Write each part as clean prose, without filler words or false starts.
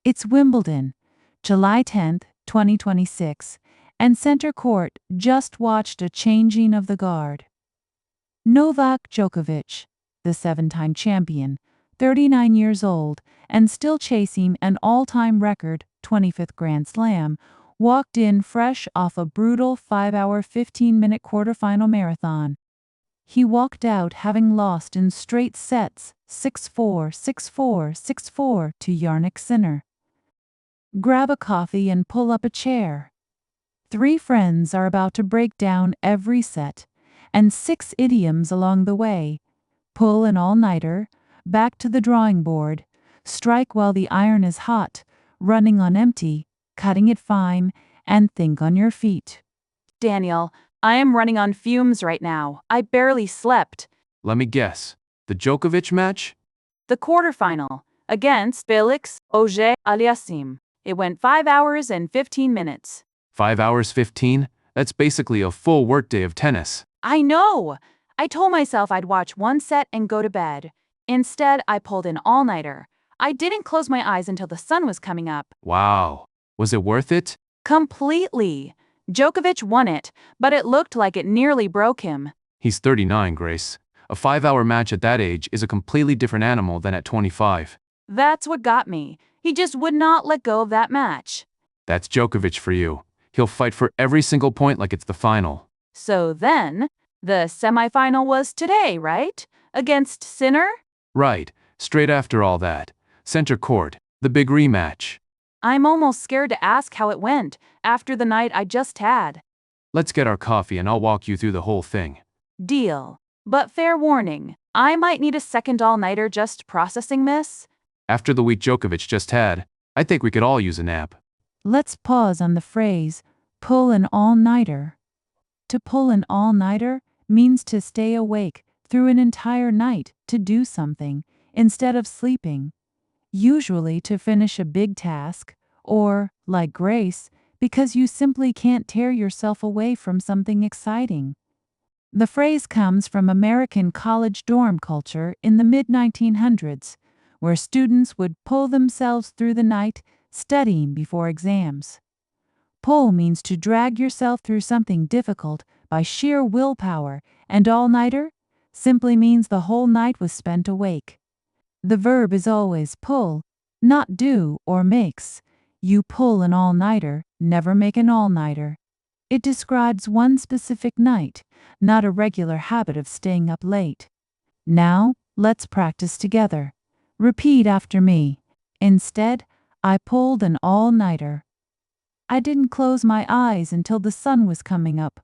It's Wimbledon, July 10th, 2026, and center court just watched a changing of the guard. Novak Djokovic, the seven-time champion, 39 years old and still chasing an all-time record 25th Grand Slam, walked in fresh off a brutal 5-hour 15-minute quarterfinal marathon. He walked out having lost in straight sets 6-4, 6-4, 6-4 to Jannik Sinner. Grab a coffee and pull up a chair. 3 friends are about to break down every set, and 6 idioms along the way. Pull an all-nighter, back to the drawing board, strike while the iron is hot, running on empty, cutting it fine, and think on your feet. Daniel, I am running on fumes right now. I barely slept. Let me guess. The Djokovic match? The quarterfinal, against Felix Auger-Aliassime. It went 5 hours and 15 minutes. 5 hours 15? That's basically a full workday of tennis. I know! I told myself I'd watch one set and go to bed. Instead, I pulled an all-nighter. I didn't close my eyes until the sun was coming up. Wow. Was it worth it? Completely. Djokovic won it, but it looked like it nearly broke him. He's 39, Grace. A 5-hour match at that age is a completely different animal than at 25. That's what got me. He just would not let go of that match. That's Djokovic for you. He'll fight for every single point like it's the final. So then, the semifinal was today, right? Against Sinner? Right. Straight after all that. Center court. The big rematch. I'm almost scared to ask how it went after the night I just had. Let's get our coffee and I'll walk you through the whole thing. Deal. But fair warning, I might need a second all-nighter just processing this. After the week Djokovic just had, I think we could all use a nap. Let's pause on the phrase, pull an all-nighter. To pull an all-nighter means to stay awake through an entire night to do something instead of sleeping, usually to finish a big task, or, like Grace, because you simply can't tear yourself away from something exciting. The phrase comes from American college dorm culture in the mid-1900s, where students would pull themselves through the night studying before exams. Pull means to drag yourself through something difficult by sheer willpower, and all-nighter simply means the whole night was spent awake. The verb is always pull, not do or makes. You pull an all-nighter, never make an all-nighter. It describes one specific night, not a regular habit of staying up late. Now, let's practice together. Repeat after me. Instead, I pulled an all-nighter. I didn't close my eyes until the sun was coming up.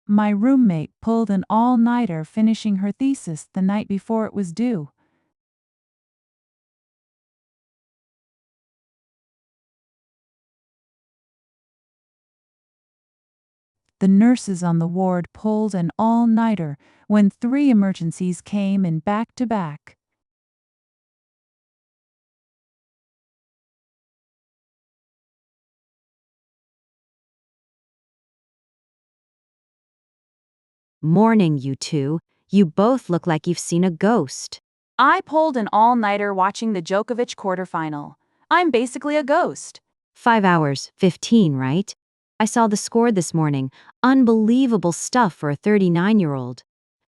My roommate pulled an all-nighter finishing her thesis the night before it was due. The nurses on the ward pulled an all-nighter when 3 emergencies came in back-to-back. Morning, you two. You both look like you've seen a ghost. I pulled an all-nighter watching the Djokovic quarterfinal. I'm basically a ghost. 5 hours, 15, right? I saw the score this morning. Unbelievable stuff for a 39-year-old.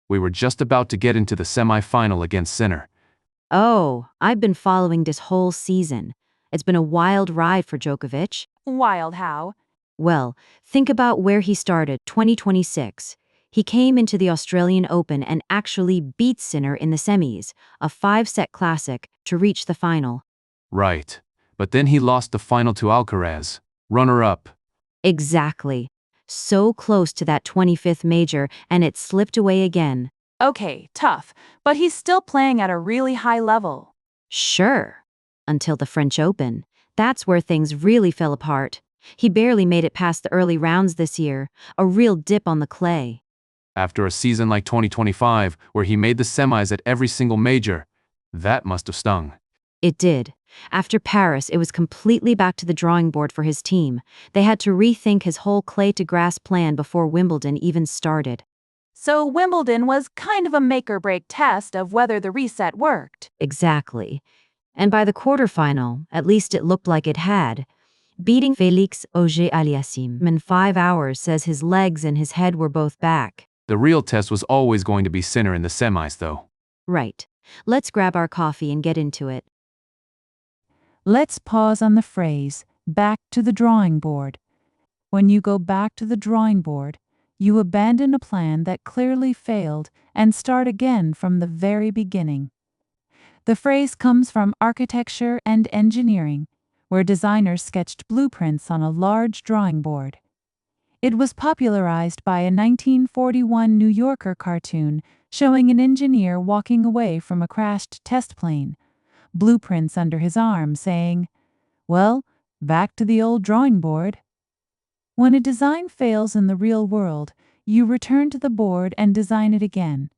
We were just about to get into the semi-final against Sinner. Oh, I've been following this whole season. It's been a wild ride for Djokovic. Wild how? Well, think about where he started, 2026. He came into the Australian Open and actually beat Sinner in the semis, a 5-set classic, to reach the final. Right. But then he lost the final to Alcaraz, runner-up. Exactly. So close to that 25th major, and it slipped away again. Okay, tough, but he's still playing at a really high level. Sure. Until the French Open. That's where things really fell apart. He barely made it past the early rounds this year, a real dip on the clay. After a season like 2025, where he made the semis at every single major, that must have stung. It did. After Paris, it was completely back to the drawing board for his team. They had to rethink his whole clay-to-grass plan before Wimbledon even started. So Wimbledon was kind of a make-or-break test of whether the reset worked. Exactly. And by the quarterfinal, at least it looked like it had. Beating Felix Auger-Aliassime in 5 hours says his legs and his head were both back. The real test was always going to be Sinner in the semis, though. Right. Let's grab our coffee and get into it. Let's pause on the phrase, back to the drawing board. When you go back to the drawing board, you abandon a plan that clearly failed and start again from the very beginning. The phrase comes from architecture and engineering, where designers sketched blueprints on a large drawing board. It was popularized by a 1941 New Yorker cartoon showing an engineer walking away from a crashed test plane, blueprints under his arm, saying, "Well, back to the old drawing board." When a design fails in the real world, you return to the board and design it again.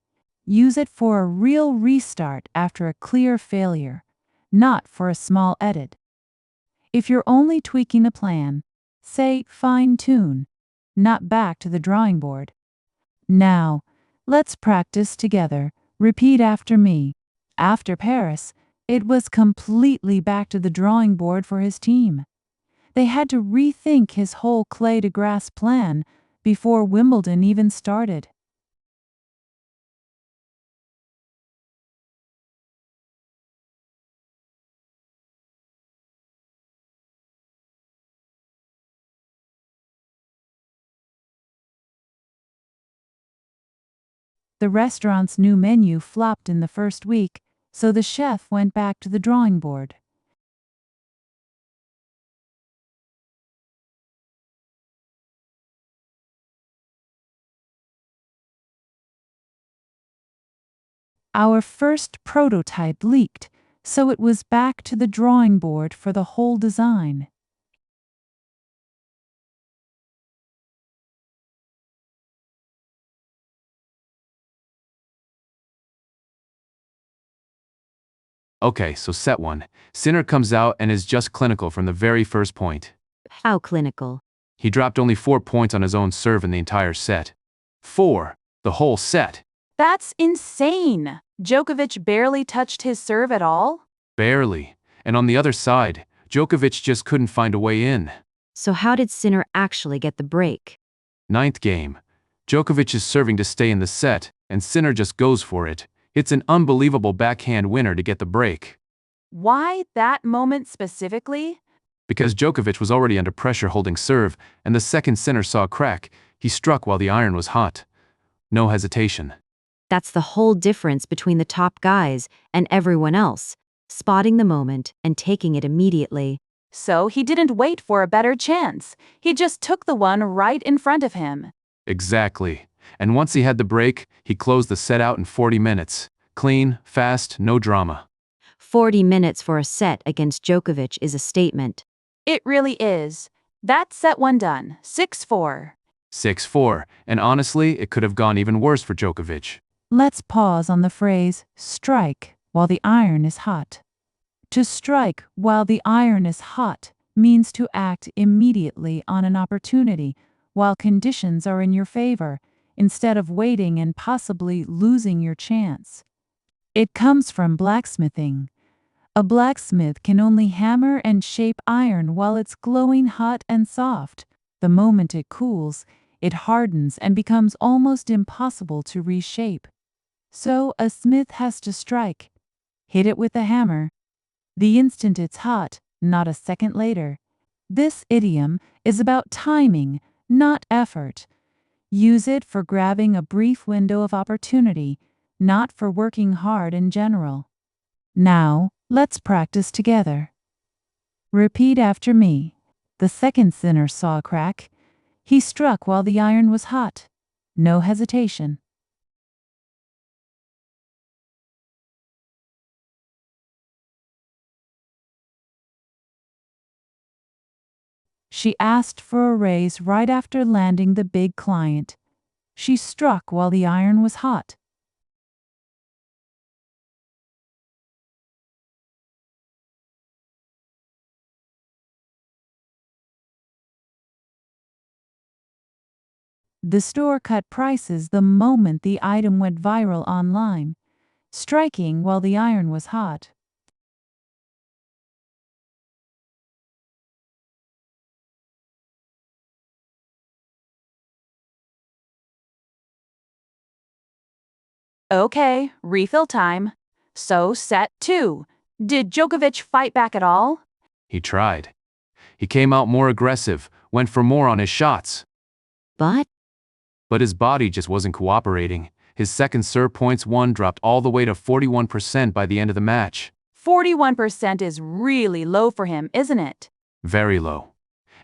Use it for a real restart after a clear failure, not for a small edit. If you're only tweaking the plan, say fine-tune, not back to the drawing board. Now, let's practice together. Repeat after me. After Paris, it was completely back to the drawing board for his team. They had to rethink his whole clay-to-grass plan before Wimbledon even started. The restaurant's new menu flopped in the first week, so the chef went back to the drawing board. Our first prototype leaked, so it was back to the drawing board for the whole design. Okay, so set 1. Sinner comes out and is just clinical from the very first point. How clinical. He dropped only 4 points on his own serve in the entire set. 4. The whole set. That's insane! Djokovic barely touched his serve at all? Barely. And on the other side, Djokovic just couldn't find a way in. So how did Sinner actually get the break? 9th game. Djokovic is serving to stay in the set, and Sinner just goes for it. It's an unbelievable backhand winner to get the break. Why that moment specifically? Because Djokovic was already under pressure holding serve, and the second Sinner saw a crack, he struck while the iron was hot. No hesitation. That's the whole difference between the top guys and everyone else, spotting the moment and taking it immediately. So he didn't wait for a better chance. He just took the one right in front of him. Exactly. And once he had the break, he closed the set out in 40 minutes. Clean, fast, no drama. 40 minutes for a set against Djokovic is a statement. It really is. That's set 1 done. 6-4. 6-4, and honestly, it could have gone even worse for Djokovic. Let's pause on the phrase, strike while the iron is hot. To strike while the iron is hot means to act immediately on an opportunity while conditions are in your favor, instead of waiting and possibly losing your chance. It comes from blacksmithing. A blacksmith can only hammer and shape iron while it's glowing hot and soft. The moment it cools, it hardens and becomes almost impossible to reshape. So a smith has to strike. Hit it with a hammer. The instant it's hot, not a second later. This idiom is about timing, not effort. Use it for grabbing a brief window of opportunity, not for working hard in general. Now, let's practice together. Repeat after me. The second Sinner saw a crack. He struck while the iron was hot. No hesitation. She asked for a raise right after landing the big client. She struck while the iron was hot. The store cut prices the moment the item went viral online, striking while the iron was hot. Okay, refill time. So, set 2. Did Djokovic fight back at all? He tried. He came out more aggressive, went for more on his shots. But But his body just wasn't cooperating. His second serve points won dropped all the way to 41% by the end of the match. 41% is really low for him, isn't it? Very low.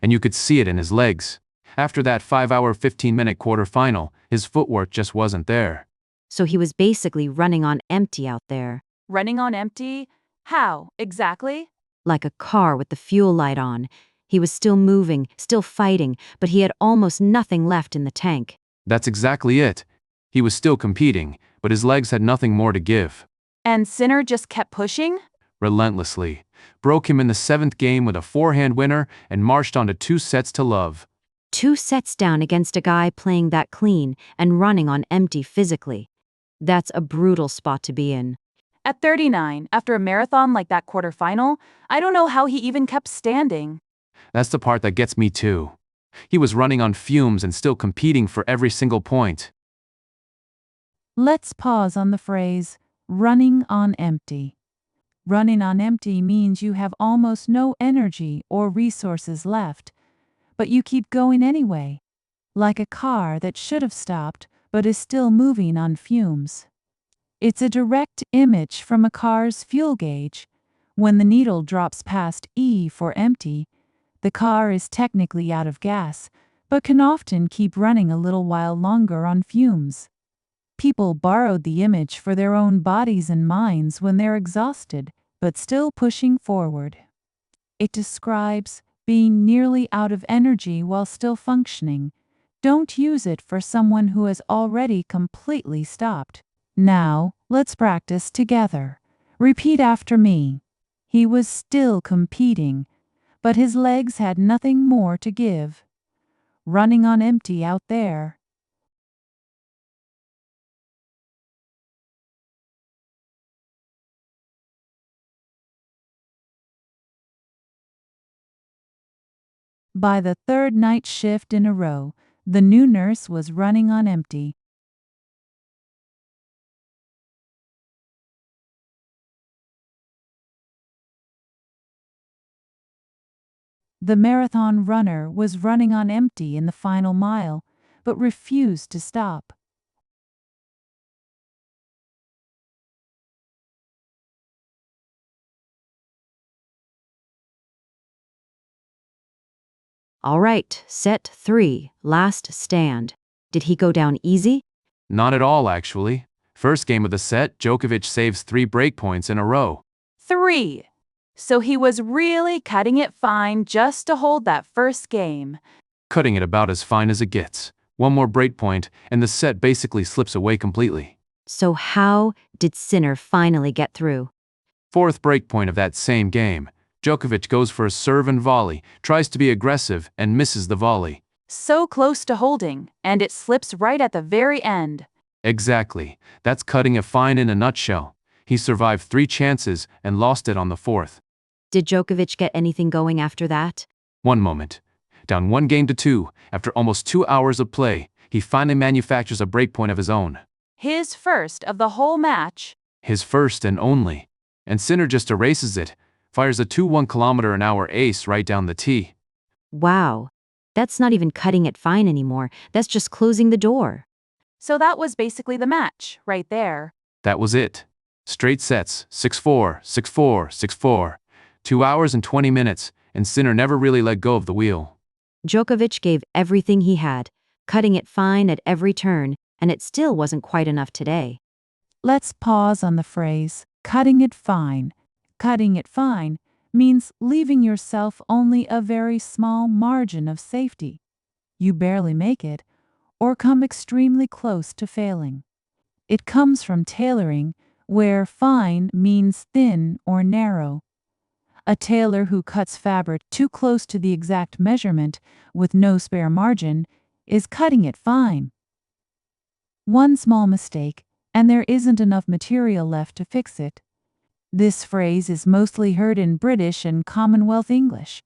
And you could see it in his legs. After that 5-hour 15-minute quarterfinal, his footwork just wasn't there. so he was basically running on empty out there, Running on empty? How, exactly? like a car with the fuel light on. He was still moving, still fighting, but he had almost nothing left in the tank. That's exactly it. He was still competing, but his legs had nothing more to give. And Sinner just kept pushing? Relentlessly. Broke him in the 7th game with a forehand winner and marched on to 2 sets to love. 2 sets down against a guy playing that clean and running on empty physically. That's a brutal spot to be in. At 39, after a marathon like that quarterfinal, I don't know how he even kept standing. That's the part that gets me too. He was running on fumes and still competing for every single point. Let's pause on the phrase, running on empty. Running on empty means you have almost no energy or resources left, but you keep going anyway, like a car that should have stopped but is still moving on fumes. It's a direct image from a car's fuel gauge. When the needle drops past E for empty, the car is technically out of gas, but can often keep running a little while longer on fumes. People borrowed the image for their own bodies and minds when they're exhausted, but still pushing forward. It describes being nearly out of energy while still functioning. Don't use it for someone who has already completely stopped. Now, let's practice together. Repeat after me. He was still competing, but his legs had nothing more to give. Running on empty out there. By the 3rd night shift in a row, the new nurse was running on empty. The marathon runner was running on empty in the final mile, but refused to stop. All right, set 3, last stand. Did he go down easy? Not at all, actually. First game of the set, Djokovic saves 3 break points in a row. 3. So he was really cutting it fine just to hold that first game. Cutting it about as fine as it gets. One more break point, and the set basically slips away completely. So how did Sinner finally get through? 4th break point of that same game. Djokovic goes for a serve and volley, tries to be aggressive, and misses the volley. So close to holding, and it slips right at the very end. Exactly. That's cutting it fine in a nutshell. He survived 3 chances and lost it on the 4th. Did Djokovic get anything going after that? One moment. Down 1 game to 2, after almost 2 hours of play, he finally manufactures a breakpoint of his own. His first of the whole match. His first and only. And Sinner just erases it, fires a 2-1 km/h ace right down the tee. Wow. That's not even cutting it fine anymore. That's just closing the door. So that was basically the match, right there. That was it. Straight sets, 6-4, 6-4, 6-4. 2 hours and 20 minutes, and Sinner never really let go of the wheel. Djokovic gave everything he had, cutting it fine at every turn, and it still wasn't quite enough today. Let's pause on the phrase, cutting it fine. Cutting it fine means leaving yourself only a very small margin of safety. You barely make it, or come extremely close to failing. It comes from tailoring, where fine means thin or narrow. A tailor who cuts fabric too close to the exact measurement with no spare margin is cutting it fine. One small mistake, and there isn't enough material left to fix it. This phrase is mostly heard in British and Commonwealth English,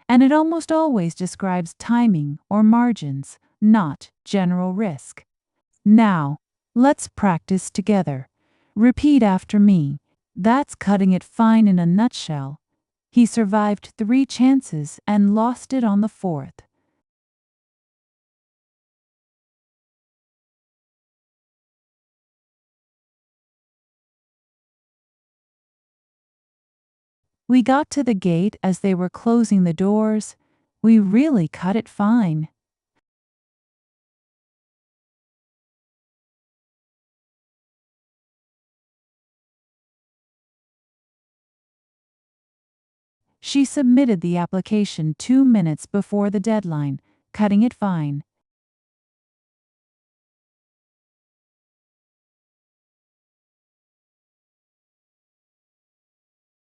and it almost always describes timing or margins, not general risk. Now, let's practice together. Repeat after me. That's cutting it fine in a nutshell. He survived 3 chances and lost it on the 4th. We got to the gate as they were closing the doors. We really cut it fine. She submitted the application 2 minutes before the deadline, cutting it fine.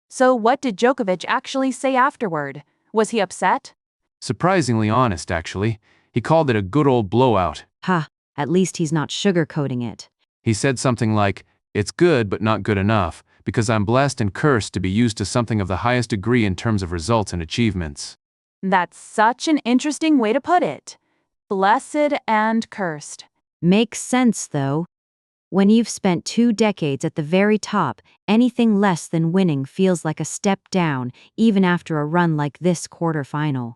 So what did Djokovic actually say afterward? Was he upset? Surprisingly honest, actually. He called it a good old blowout. Ha, at least he's not sugarcoating it. He said something like, "It's good but not good enough, because I'm blessed and cursed to be used to something of the highest degree in terms of results and achievements." That's such an interesting way to put it. Blessed and cursed. Makes sense, though. When you've spent 2 decades at the very top, anything less than winning feels like a step down, even after a run like this quarterfinal.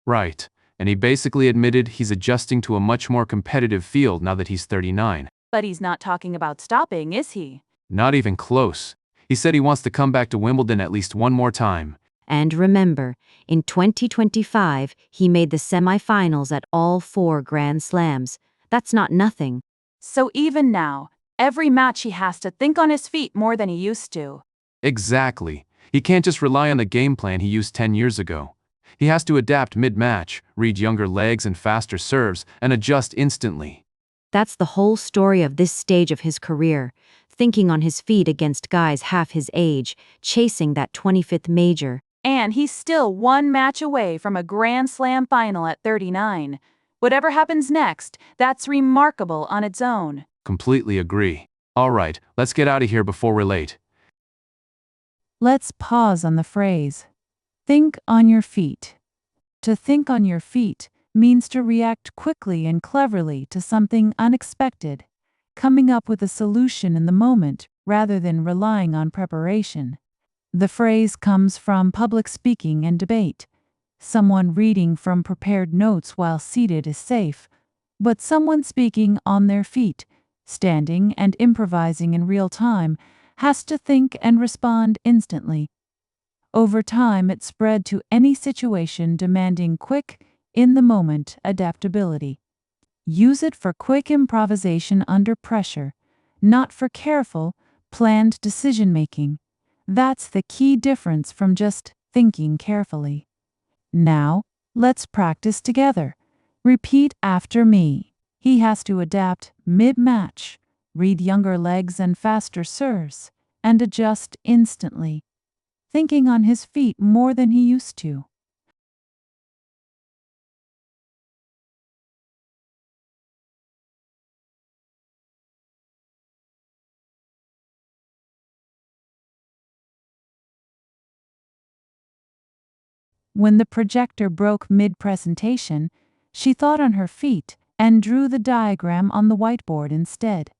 Right, and he basically admitted he's adjusting to a much more competitive field now that he's 39. But he's not talking about stopping, is he? Not even close. He said he wants to come back to Wimbledon at least one more time. And remember, in 2025, he made the semifinals at all 4 Grand Slams. That's not nothing. So even now, every match he has to think on his feet more than he used to. Exactly. He can't just rely on the game plan he used 10 years ago. He has to adapt mid-match, read younger legs and faster serves, and adjust instantly. That's the whole story of this stage of his career, thinking on his feet against guys half his age, chasing that 25th major. And he's still 1 match away from a Grand Slam final at 39. Whatever happens next, that's remarkable on its own. Completely agree. All right, let's get out of here before we're late. Let's pause on the phrase, think on your feet. To think on your feet means to react quickly and cleverly to something unexpected, coming up with a solution in the moment rather than relying on preparation. The phrase comes from public speaking and debate. Someone reading from prepared notes while seated is safe, but someone speaking on their feet, standing and improvising in real time, has to think and respond instantly. Over time, it spread to any situation demanding quick, in-the-moment adaptability. Use it for quick improvisation under pressure, not for careful, planned decision-making. That's the key difference from just thinking carefully. Now, let's practice together. Repeat after me. He has to adapt mid-match, read younger legs and faster serves, and adjust instantly, thinking on his feet more than he used to. When the projector broke mid-presentation, she thought on her feet and drew the diagram on the whiteboard instead.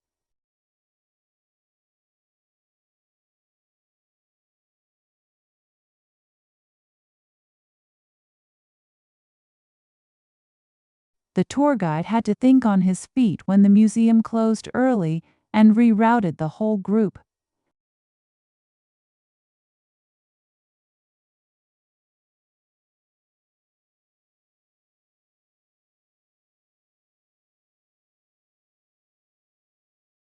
The tour guide had to think on his feet when the museum closed early and rerouted the whole group.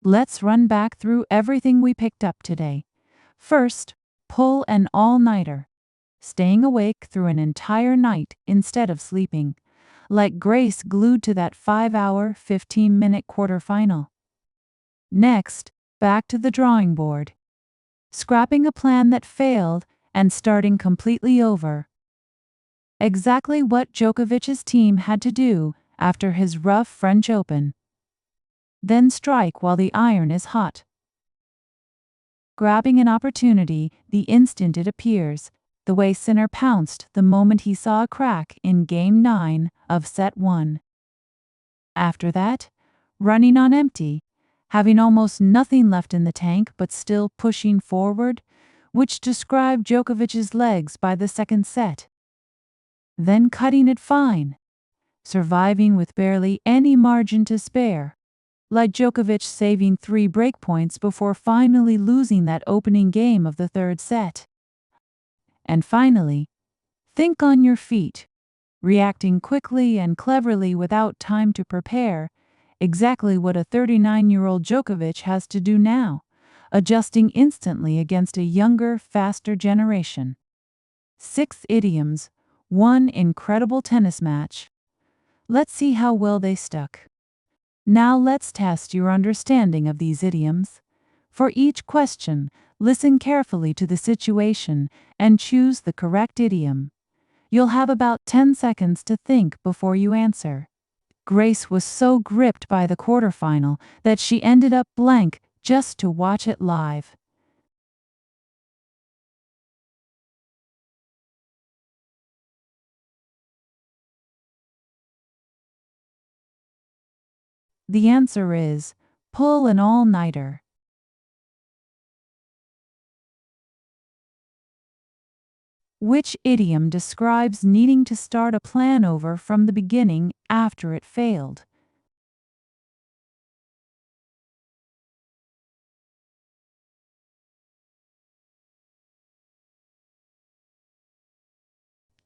Let's run back through everything we picked up today. First, pull an all-nighter. Staying awake through an entire night instead of sleeping, like Grace glued to that 5-hour, 15-minute quarterfinal. Next, back to the drawing board. Scrapping a plan that failed and starting completely over. Exactly what Djokovic's team had to do after his rough French Open. Then strike while the iron is hot. Grabbing an opportunity the instant it appears, the way Sinner pounced the moment he saw a crack in Game 9 of Set 1. After that, running on empty, having almost nothing left in the tank but still pushing forward, which described Djokovic's legs by the second set. Then cutting it fine, surviving with barely any margin to spare, like Djokovic saving 3 breakpoints before finally losing that opening game of the third set. And finally, think on your feet, reacting quickly and cleverly without time to prepare, exactly what a 39-year-old Djokovic has to do now, adjusting instantly against a younger, faster generation. 6 idioms, 1 incredible tennis match. Let's see how well they stuck. Now let's test your understanding of these idioms. For each question, listen carefully to the situation and choose the correct idiom. You'll have about 10 seconds to think before you answer. Grace was so gripped by the quarterfinal that she ended up blank just to watch it live. The answer is pull an all-nighter. Which idiom describes needing to start a plan over from the beginning after it failed?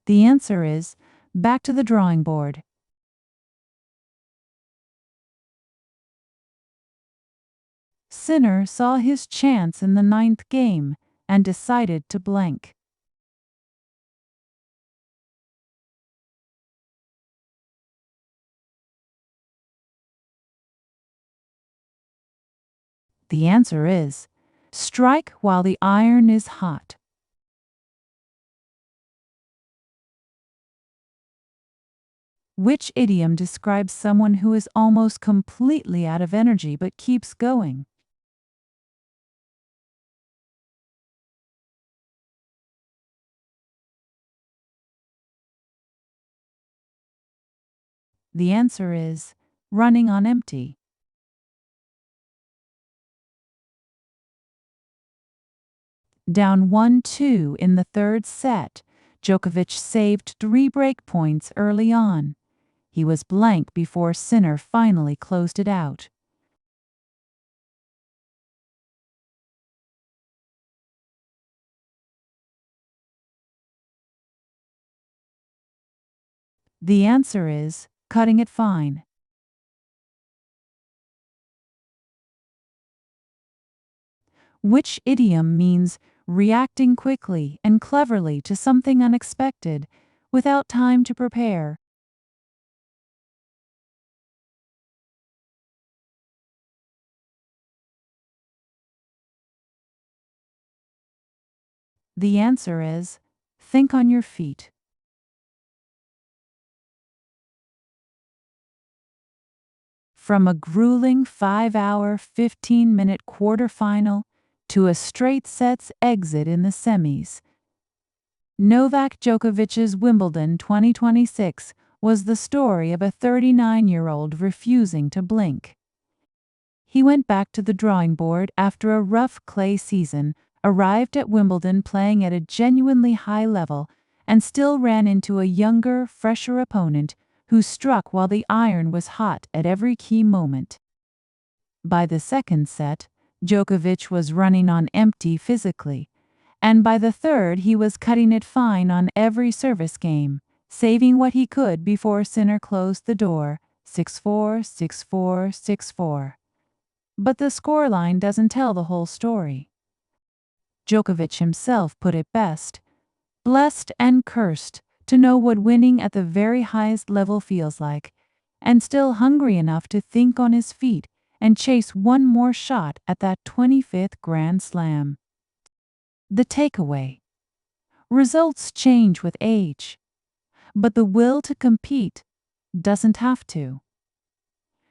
The answer is back to the drawing board. Sinner saw his chance in the 9th game and decided to blank. The answer is strike while the iron is hot. Which idiom describes someone who is almost completely out of energy but keeps going? The answer is running on empty. Down 1-2 in the third set, Djokovic saved 3 breakpoints early on. He was blank before Sinner finally closed it out. The answer is cutting it fine. Which idiom means reacting quickly and cleverly to something unexpected without time to prepare? The answer is think on your feet. From a grueling 5-hour, 15-minute quarterfinal to a straight sets exit in the semis, Novak Djokovic's Wimbledon 2026 was the story of a 39-year-old refusing to blink. He went back to the drawing board after a rough clay season, arrived at Wimbledon playing at a genuinely high level, and still ran into a younger, fresher opponent who struck while the iron was hot at every key moment. By the second set, Djokovic was running on empty physically, and by the third he was cutting it fine on every service game, saving what he could before Sinner closed the door, 6-4, 6-4, 6-4. But the scoreline doesn't tell the whole story. Djokovic himself put it best: blessed and cursed to know what winning at the very highest level feels like, and still hungry enough to think on his feet and chase one more shot at that 25th Grand Slam. The takeaway: results change with age, but the will to compete, doesn't have to.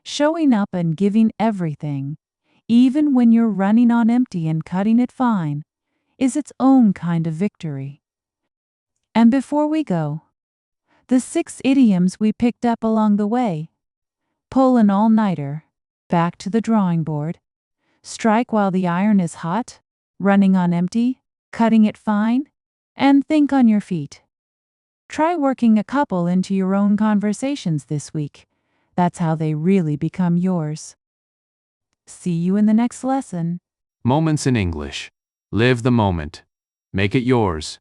Showing up and giving everything, even when you're running on empty and cutting it fine, is its own kind of victory. And before we go, the 6 idioms we picked up along the way: pull an all-nighter, back to the drawing board, strike while the iron is hot, running on empty, cutting it fine, and think on your feet. Try working a couple into your own conversations this week. That's how they really become yours. See you in the next lesson. Moments in English. Live the moment. Make it yours.